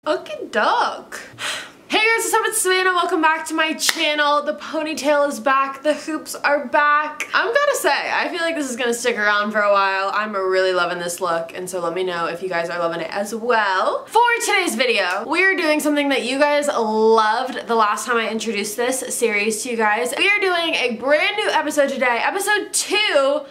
Okie doke. Hey guys, what's up? It's Savannah. Welcome back to my channel. The ponytail is back. The hoops are back. I'm gonna say, I feel like this is gonna stick around for a while. I'm really loving this look, and so let me know if you guys are loving it as well. For today's video, we are doing something that you guys loved the last time I introduced this series to you guys. We are doing a brand new episode today, episode 2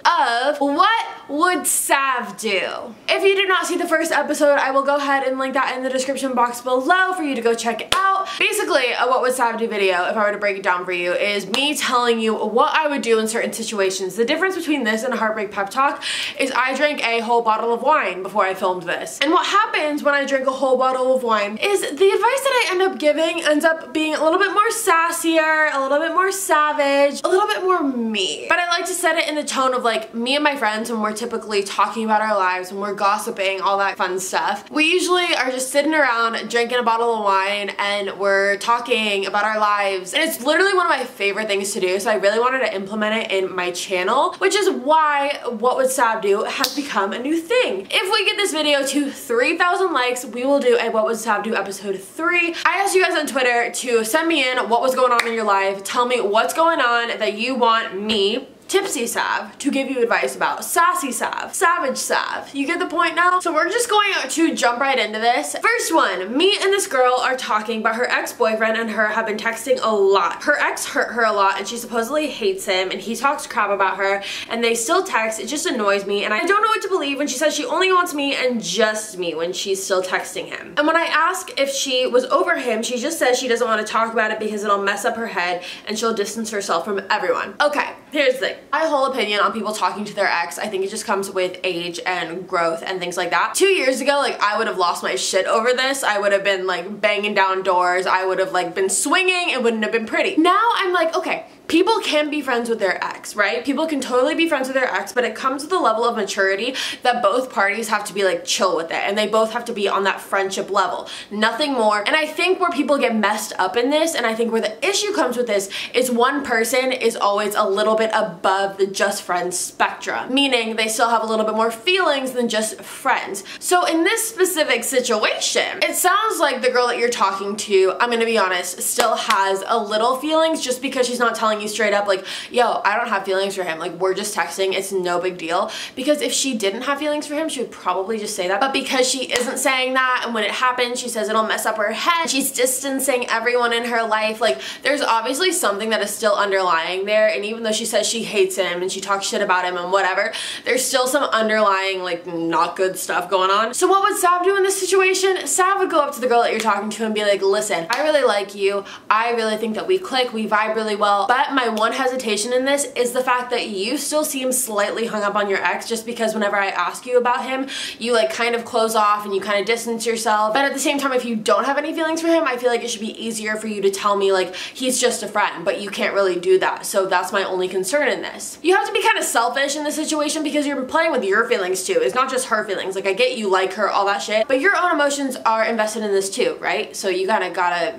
of What Would Sav Do? If you did not see the first episode, I will go ahead and link that in the description box below for you to go check it out. Basically, a What Would Sav Do video, if I were to break it down for you, is me telling you what I would do in certain situations. The difference between this and a heartbreak pep talk is I drank a whole bottle of wine before I filmed this. And what happens when I drink a whole bottle of wine is the advice that I end up giving ends up being a little bit more sassier, a little bit more savage, a little bit more me. But I like to set it in the tone of like me and my friends when we're typically talking about our lives, when we're gossiping, all that fun stuff. We usually are just sitting around drinking a bottle of wine and we're talking about our lives, and it's literally one of my favorite things to do, so I really wanted to implement it in my channel, which is why What Would Sav Do has become a new thing. If we get this video to 3,000 likes, we will do a What Would Sav Do episode 3. I asked you guys on Twitter to send me in what was going on in your life, tell me what's going on that you want me, Tipsy Sav, to give you advice about. Sassy Sav, Savage Sav. You get the point now? So we're just going to jump right into this. First one, me and this girl are talking, but her ex-boyfriend and her have been texting a lot. Her ex hurt her a lot and she supposedly hates him and he talks crap about her and they still text. It just annoys me and I don't know what to believe when she says she only wants me and just me when she's still texting him. And when I ask if she was over him, she just says she doesn't want to talk about it because it'll mess up her head and she'll distance herself from everyone. Okay, here's the thing. My whole opinion on people talking to their ex, I think it just comes with age and growth and things like that. 2 years ago, like, I would have lost my shit over this. I would have been like banging down doors. I would have like been swinging. It wouldn't have been pretty. Now I'm like, okay, people can be friends with their ex, right? People can totally be friends with their ex, but it comes with a level of maturity that both parties have to be like chill with it, and they both have to be on that friendship level, nothing more. And I think where people get messed up in this, and I think where the issue comes with this, is one person is always a little bit above the just friends spectrum, meaning they still have a little bit more feelings than just friends. So in this specific situation, it sounds like the girl that you're talking to, I'm gonna be honest, still has a little feelings, just because she's not telling you straight up like, yo, I don't have feelings for him, like, we're just texting, it's no big deal. Because if she didn't have feelings for him, she would probably just say that. But because she isn't saying that, and when it happens she says it'll mess up her head, she's distancing everyone in her life, like, there's obviously something that is still underlying there. And even though she says she hates him and she talks shit about him and whatever, there's still some underlying like not good stuff going on. So what would Sav do in this situation? Sav would go up to the girl that you're talking to and be like, listen, I really like you, I really think that we click, we vibe really well, but my one hesitation in this is the fact that you still seem slightly hung up on your ex, just because whenever I ask you about him, you like kind of close off and you kind of distance yourself. But at the same time, if you don't have any feelings for him, I feel like it should be easier for you to tell me like he's just a friend, but you can't really do that. So that's my only concern in this. You have to be kind of selfish in this situation because you're playing with your feelings too. It's not just her feelings. Like, I get you like her, all that shit, but your own emotions are invested in this too, right? So you gotta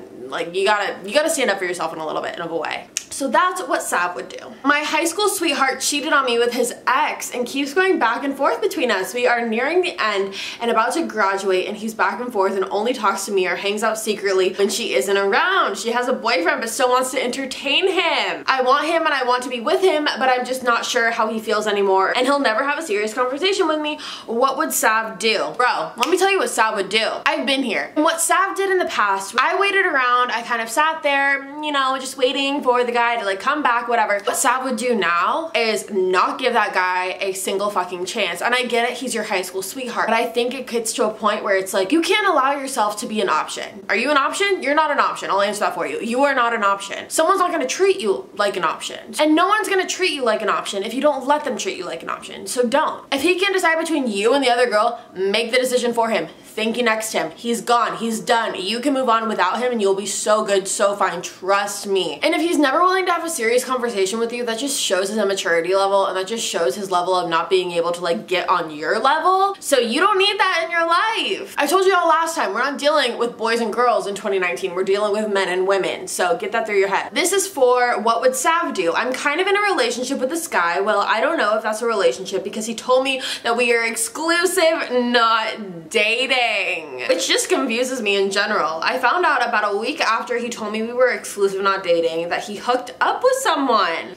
stand up for yourself in a little bit of a way. So that's what Sav would do. My high school sweetheart cheated on me with his ex and keeps going back and forth between us. We are nearing the end and about to graduate, and he's back and forth and only talks to me or hangs out secretly when she isn't around. She has a boyfriend but still wants to entertain him. I want him and I want to be with him, but I'm just not sure how he feels anymore, and he'll never have a serious conversation with me. What would Sav do? Bro, let me tell you what Sav would do. I've been here. And what Sav did in the past, I waited around, I kind of sat there, you know, just waiting for the guy to like come back, whatever. What Sav would do now is not give that guy a single fucking chance. And I get it, he's your high school sweetheart, but I think it gets to a point where it's like, you can't allow yourself to be an option. Are you an option? You're not an option. I'll answer that for you. You are not an option. Someone's not gonna treat you like an option. And no one's gonna treat you like an option if you don't let them treat you like an option. So don't. If he can decide between you and the other girl, make the decision for him. Think you next him. He's gone. He's done. You can move on without him and you'll be so good, so fine. Trust me. And if he's never willing to have a serious conversation with you, that just shows his immaturity level, and that just shows his level of not being able to like get on your level. So you don't need that in your life. I told you all last time, we're not dealing with boys and girls in 2019. We're dealing with men and women. So get that through your head. This is for what would Sav do? I'm kind of in a relationship with this guy. Well, I don't know if that's a relationship because he told me that we are exclusive, not dating, which just confuses me in general. I found out about a week after he told me we were exclusive, not dating, that he hooked up with someone.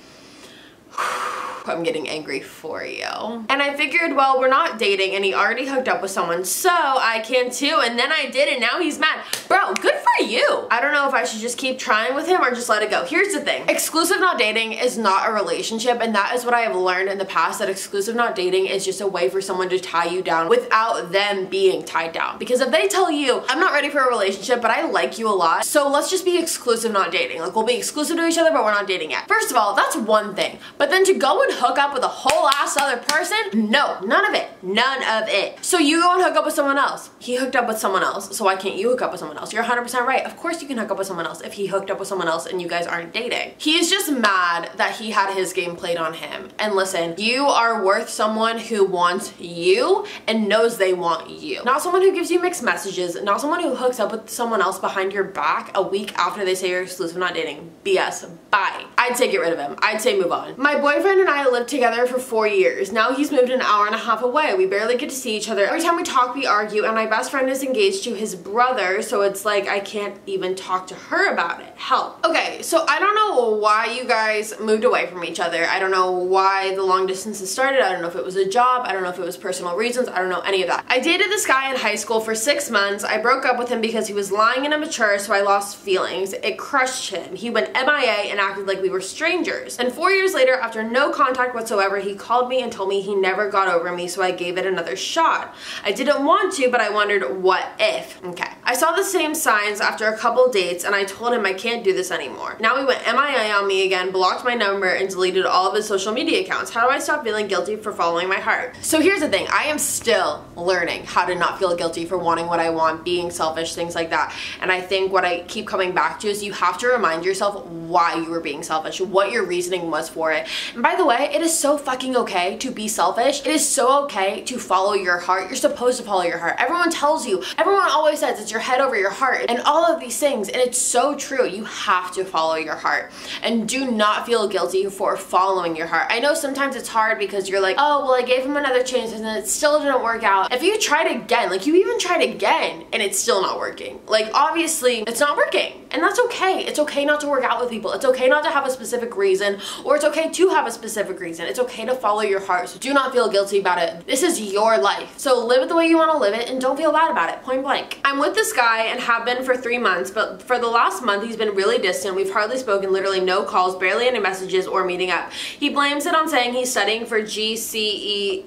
I'm getting angry for you. And I figured, well, we're not dating and he already hooked up with someone, so I can too. And then I did, and now he's mad. Bro, good for you. I don't know if I should just keep trying with him or just let it go. Here's the thing. Exclusive not dating is not a relationship, and that is what I have learned in the past, that exclusive not dating is just a way for someone to tie you down without them being tied down. Because if they tell you, I'm not ready for a relationship, but I like you a lot, so let's just be exclusive not dating. Like, we'll be exclusive to each other, but we're not dating yet. First of all, that's one thing. But then to go and hook up with a whole ass other person? No, none of it. None of it. So you go and hook up with someone else. He hooked up with someone else, so why can't you hook up with someone else? You're 100% right. Of course you can hook up with someone else if he hooked up with someone else and you guys aren't dating. He's just mad that he had his game played on him. And listen, you are worth someone who wants you and knows they want you. Not someone who gives you mixed messages, not someone who hooks up with someone else behind your back a week after they say you're exclusive, not dating. BS. Bye. I'd say get rid of him. I'd say move on. My boyfriend and I lived together for 4 years. Now he's moved an hour and a half away. We barely get to see each other. Every time we talk, we argue, and my best friend is engaged to his brother, so it's like I can't even talk to her about it. Help. Okay, so I don't know why you guys moved away from each other. I don't know why the long distance has started. I don't know if it was a job. I don't know if it was personal reasons. I don't know any of that. I dated this guy in high school for 6 months. I broke up with him because he was lying and immature, so I lost feelings. It crushed him. He went MIA and acted like we were strangers. And 4 years later, after no contact whatsoever, he called me and told me he never got over me, so I gave it another shot. I didn't want to, but I wondered what if. Okay. I saw the same signs after a couple dates, and I told him I can't do this anymore. Now he went MIA on me again, blocked my number, and deleted all of his social media accounts. How do I stop feeling guilty for following my heart? So here's the thing. I am still learning how to not feel guilty for wanting what I want, being selfish, things like that. And I think what I keep coming back to is you have to remind yourself why you were being selfish, what your reasoning was for it. And by the way, it is so fucking okay to be selfish. It is so okay to follow your heart. You're supposed to follow your heart. Everyone tells you, everyone always says it's your head over your heart and all of these things, and it's so true. You have to follow your heart, and do not feel guilty for following your heart. I know sometimes it's hard because you're like, oh, well, I gave him another chance and it still didn't work out. If you tried again, like you even tried again and it's still not working, like obviously it's not working, and that's okay. It's okay not to work out with people. It's okay not to have a specific reason, or it's okay to have a specific reason. It's okay to follow your heart, so do not feel guilty about it. This is your life, so live it the way you want to live it and don't feel bad about it, point blank. I'm with this guy and have been for 3 months, but for the last month he's been really distant. We've hardly spoken, literally no calls, barely any messages or meeting up. He blames it on saying he's studying for GCSES.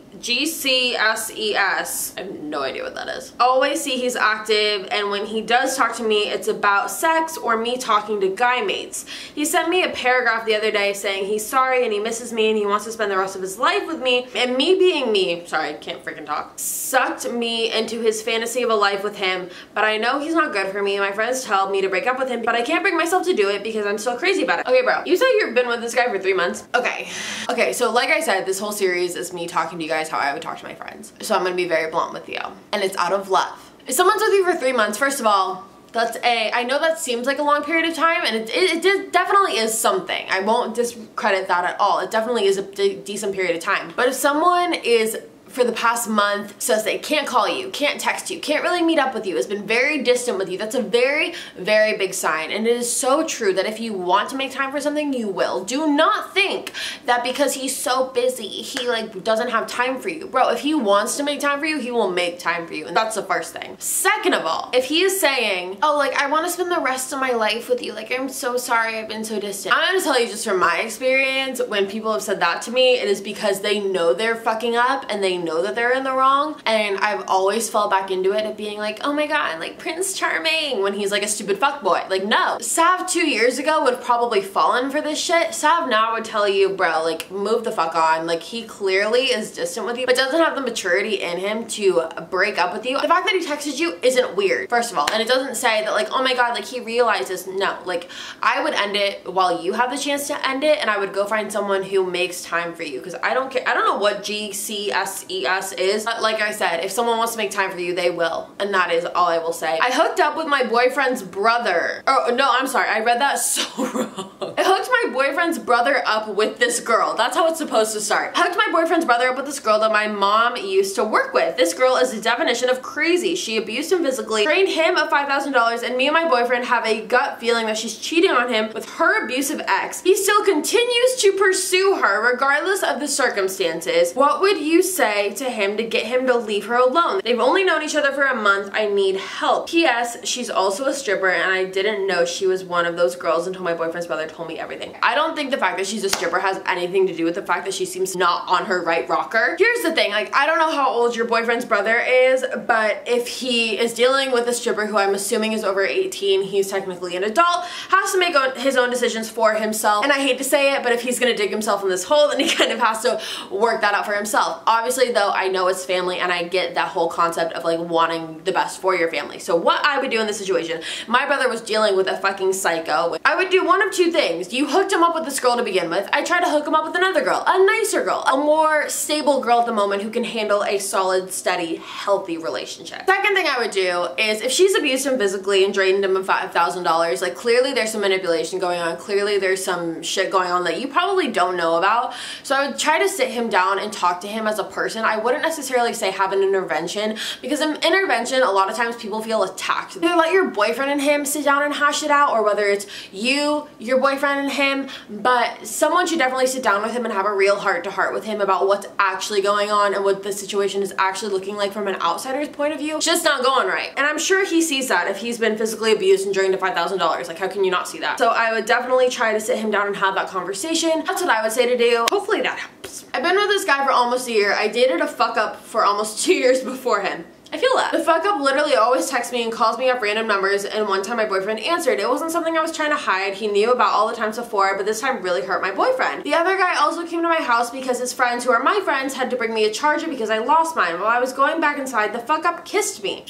I have no idea what that is. Always see he's active, and when he does talk to me, it's about sex or me talking to guy mates. He sent me a paragraph the other day saying he's sorry and he misses me and he wants to spend the rest of his life with me, and me being me, sorry, I can't freaking talk, sucked me into his fantasy of a life with him, but I know he's not good for me. My friends tell me to break up with him, but I can't bring myself to do it because I'm still crazy about it. Okay, bro, you said you've been with this guy for 3 months. Okay, so like I said, this whole series is me talking to you guys how I would talk to my friends. So I'm gonna be very blunt with you, and it's out of love. If someone's with you for 3 months, first of all, I know that seems like a long period of time, and it definitely is something. I won't discredit that at all. It definitely is a decent period of time. But if someone is, for the past month, says they can't call you, can't text you, can't really meet up with you, has been very distant with you, that's a very, very big sign. And it is so true that if you want to make time for something, you will. Do not think that because he's so busy, he like doesn't have time for you. Bro, if he wants to make time for you, he will make time for you. And that's the first thing. Second of all, if he is saying, oh, like I want to spend the rest of my life with you, like I'm so sorry I've been so distant. I'm gonna tell you just from my experience, when people have said that to me, it is because they know they're fucking up and they know that they're in the wrong, and I've always fell back into it of being like, oh my god, like Prince Charming when he's like a stupid fuckboy. Like, no. Sav 2 years ago would have probably fallen for this shit. Sav now would tell you, bro, like, move the fuck on. Like, he clearly is distant with you, but doesn't have the maturity in him to break up with you. The fact that he texted you isn't weird, first of all, and it doesn't say that like, oh my god, like he realizes. No, like, I would end it while you have the chance to end it, and I would go find someone who makes time for you, because I don't care. I don't know what GCSES is, but like I said, if someone wants to make time for you, they will, and that is all I will say. I hooked up with my boyfriend's brother. Oh no, I'm sorry, I read that so wrong. I hooked my boyfriend's brother up with this girl. That's how it's supposed to start. I hooked my boyfriend's brother up with this girl that my mom used to work with. This girl is the definition of crazy. She abused him physically, trained him of $5,000, and me and my boyfriend have a gut feeling that she's cheating on him with her abusive ex. He still continues to pursue her regardless of the circumstances. What would you say to him to get him to leave her alone? They've only known each other for a month. I need help. P.S. She's also a stripper, and I didn't know she was one of those girls until my boyfriend's brother told me everything. I don't think the fact that she's a stripper has anything to do with the fact that she seems not on her right rocker. Here's the thing, like, I don't know how old your boyfriend's brother is, but if he is dealing with a stripper who I'm assuming is over 18, he's technically an adult, has to make his own decisions for himself. And I hate to say it, but if he's gonna dig himself in this hole, then he kind of has to work that out for himself. Obviously though, I know it's family, and I get that whole concept of like wanting the best for your family. So what I would do in this situation, my brother was dealing with a fucking psycho. I would do one of two things. You hooked him up with this girl to begin with. I try to hook him up with another girl, a nicer girl, a more stable girl at the moment who can handle a solid, steady, healthy relationship. Second thing I would do is if she's abused him physically and drained him of $5,000, like clearly there's some manipulation going on. Clearly there's some shit going on that you probably don't know about. So I would try to sit him down and talk to him as a person. I wouldn't necessarily say have an intervention, because in intervention, a lot of times people feel attacked. Either let your boyfriend and him sit down and hash it out, or whether it's you, your boyfriend and him, but someone should definitely sit down with him and have a real heart-to-heart with him about what's actually going on and what the situation is actually looking like from an outsider's point of view. It's just not going right. And I'm sure he sees that if he's been physically abused and drained to $5,000. Like, how can you not see that? So I would definitely try to sit him down and have that conversation. That's what I would say to do. Hopefully that helps. I've been with this guy for almost a year. I dated a fuck up for almost 2 years before him. I feel that. The fuck up literally always texts me and calls me up random numbers, and one time my boyfriend answered. It wasn't something I was trying to hide. He knew about all the times before, but this time really hurt my boyfriend. The other guy also came to my house because his friends, who are my friends, had to bring me a charger because I lost mine. While I was going back inside, the fuck up kissed me.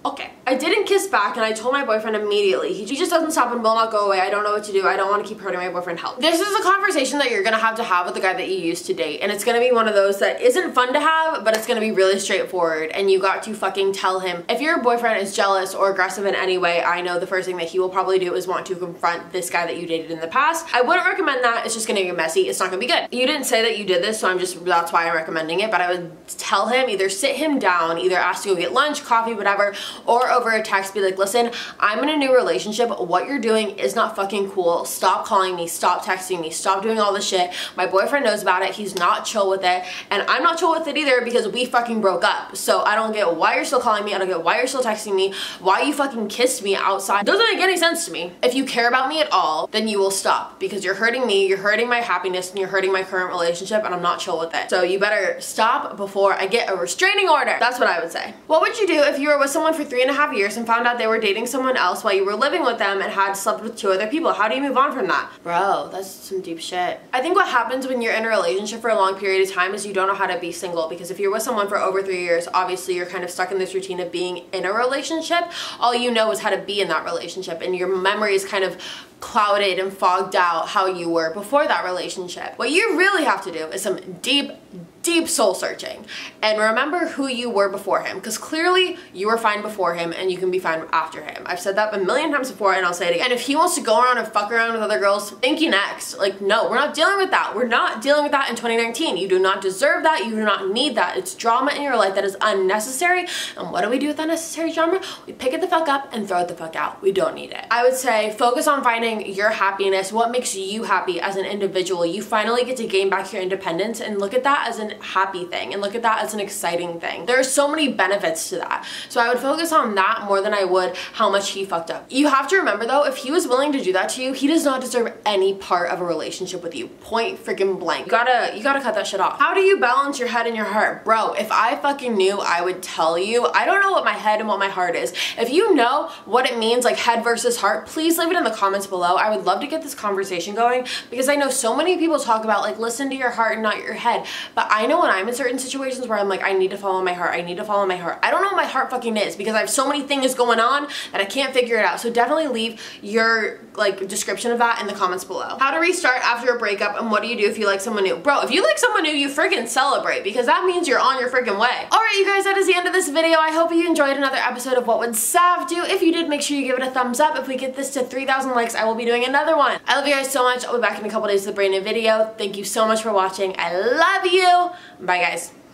Okay. I didn't kiss back, and I told my boyfriend immediately. He just doesn't stop and will not go away. I don't know what to do. I don't want to keep hurting my boyfriend. Help. This is a conversation that you're gonna have with the guy that you used to date, and it's gonna be one of those that isn't fun to have, but it's gonna be really straightforward, and you got to fucking tell him. If your boyfriend is jealous or aggressive in any way, I know the first thing that he will probably do is want to confront this guy that you dated in the past. I wouldn't recommend that. It's just gonna get messy. It's not gonna be good. You didn't say that you did this, so that's why I'm recommending it, but I would tell him, either sit him down, either ask to go get lunch, coffee, whatever, or over a text, be like, listen, I'm in a new relationship. What you're doing is not fucking cool. Stop calling me. Stop texting me. Stop doing all this shit. My boyfriend knows about it. He's not chill with it. And I'm not chill with it either, because we fucking broke up. So I don't get why you're still calling me. I don't get why you're still texting me. Why you fucking kissed me outside. Doesn't make any sense to me. If you care about me at all, then you will stop, because you're hurting me. You're hurting my happiness, and you're hurting my current relationship, and I'm not chill with it. So you better stop before I get a restraining order. That's what I would say. What would you do if you were with someone for 3.5 years and found out they were dating someone else while you were living with them and had slept with 2 other people? How do you move on from that? Bro, that's some deep shit. I think what happens when you're in a relationship for a long period of time is you don't know how to be single, because if you're with someone for over 3 years, obviously you're kind of stuck in this routine of being in a relationship. All you know is how to be in that relationship, and your memory is kind of clouded and fogged out how you were before that relationship. What you really have to do is some deep soul searching and remember who you were before him, because clearly you were fine before him and you can be fine after him. I've said that a million times before, and I'll say it again. And if he wants to go around and fuck around with other girls, thank you, next. Like, no, we're not dealing with that. We're not dealing with that in 2019. You do not deserve that. You do not need that. It's drama in your life that is unnecessary. And what do we do with unnecessary drama? We pick it the fuck up and throw it the fuck out. We don't need it. I would say focus on finding your happiness, what makes you happy as an individual. You finally get to gain back your independence, and look at that as an happy thing and look at that as an exciting thing. There are so many benefits to that. So I would focus on that more than I would how much he fucked up. You have to remember though, if he was willing to do that to you, he does not deserve any part of a relationship with you. Point freaking blank. You gotta cut that shit off. How do you balance your head and your heart? Bro, if I fucking knew, I would tell you. I don't know what my head and what my heart is. If you know what it means, like head versus heart, please leave it in the comments below. I would love to get this conversation going because I know so many people talk about like listen to your heart and not your head, but I know when I'm in certain situations where I'm like I need to follow my heart, I need to follow my heart. I don't know what my heart fucking is because I have so many things going on that I can't figure it out. So definitely leave your like description of that in the comments below. How to restart after a breakup and what do you do if you like someone new? Bro, if you like someone new, you freaking celebrate because that means you're on your freaking way. Alright you guys, that is the end of this video. I hope you enjoyed another episode of What Would Sav Do? If you did, make sure you give it a thumbs up. If we get this to 3,000 likes, I will be doing another one. I love you guys so much. I'll be back in a couple days with a brand new video. Thank you so much for watching. I love you. Bye guys.